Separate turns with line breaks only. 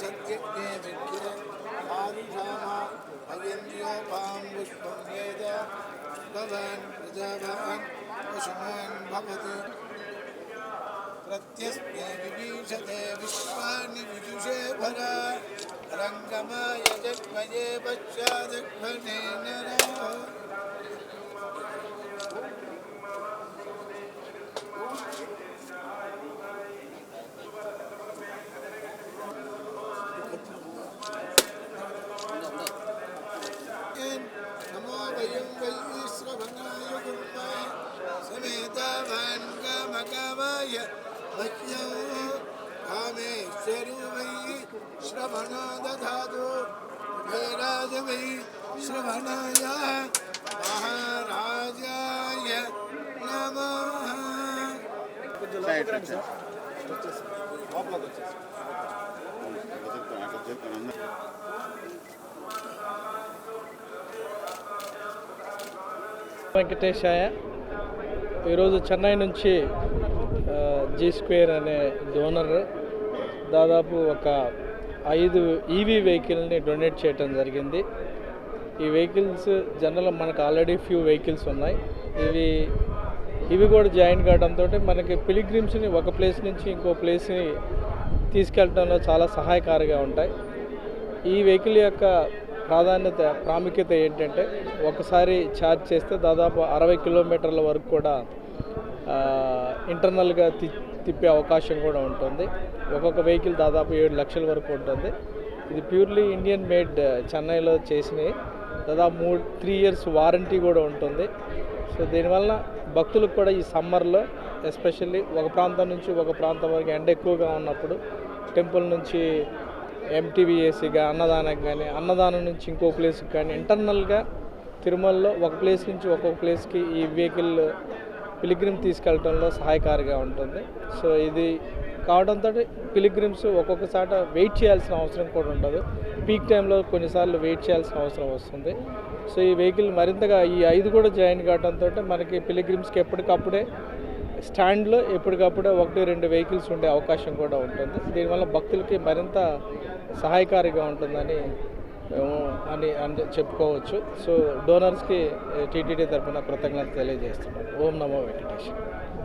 सत्यज्ञे विद्ये आरुषामा अयन्द्योपां पुष्पं वेद भवान् प्रजावान् पशुमान् भवति प्रत्यस्मै विभीषते विश्वानि विदुषे भरा रङ्गमाय जग्मये पश्चादग्मने नरः नमो वयं वै श्रवणाय गुरुवाय समेतावान् कामकामाय मह्यं कामेश्वरो वै श्रवणो दधातु कुबेराज वै श्रवणाय महाराजाय नमः।
వెంకటేశాయ. ఈరోజు చెన్నై నుంచి జీ స్క్వేర్ అనే డోనర్ దాదాపు ఒక 5 ఈవీ వెహికల్ని డొనేట్ చేయడం జరిగింది. ఈ వెహికల్స్ జనరల్ మనకు ఆల్రెడీ ఫ్యూ వెహికల్స్ ఉన్నాయి. ఇవి కూడా జాయిన్ కావడంతో మనకి పిలిగ్రిమ్స్ని ఒక ప్లేస్ నుంచి ఇంకో ప్లేస్ని తీసుకెళ్ళడంలో చాలా సహాయకారిగా ఉంటాయి. ఈ వెహికల్ యొక్క ప్రాముఖ్యత ఏంటంటే ఒకసారి ఛార్జ్ చేస్తే దాదాపు 60 కిలోమీటర్ల వరకు కూడా ఇంటర్నల్గా తిప్పే అవకాశం కూడా ఉంటుంది. ఒక్కొక్క వెహికల్ దాదాపు 7 లక్షల వరకు ఉంటుంది. ఇది ప్యూర్లీ ఇండియన్ మేడ్, చెన్నైలో చేసినవి. దాదాపు 3 ఇయర్స్ వారంటీ కూడా ఉంటుంది. సో దీనివల్ల భక్తులకు కూడా ఈ సమ్మర్లో ఎస్పెషల్లీ ఒక ప్రాంతం నుంచి ఒక ప్రాంతం వరకు ఎండ ఎక్కువగా ఉన్నప్పుడు టెంపుల్ నుంచి ఎంటీవీఏసీగా అన్నదానం కానీ, అన్నదానం నుంచి ఇంకో ప్లేస్కి కానీ, ఇంటర్నల్గా తిరుమలలో ఒక ప్లేస్ నుంచి ఒక్కొక్క ప్లేస్కి ఈ వెహికల్ పిలిగ్రిమ్ తీసుకెళ్ళడంలో సహాయకారిగా ఉంటుంది. సో ఇది కావడంతో పిలిగ్రిమ్స్ ఒక్కొక్కసాట వెయిట్ చేయాల్సిన అవసరం కూడా ఉండదు. పీక్ టైంలో కొన్నిసార్లు వెయిట్ చేయాల్సిన అవసరం వస్తుంది. సో ఈ వెహికల్ మరింతగా ఈ 5 కూడా జాయిన్ కావడంతో మనకి పిలిగ్రిమ్స్కి ఎప్పటికప్పుడే స్టాండ్లో ఎప్పటికప్పుడే 1-2 వెహికల్స్ ఉండే అవకాశం కూడా ఉంటుంది. దీనివల్ల భక్తులకి మరింత సహాయకారిగా ఉంటుందని చెప్పుకోవచ్చు. సో డోనర్స్కి టీటీడీ తరఫున కృతజ్ఞత తెలియజేస్తున్నాను. ఓం నమో వెంకటేశ్వర.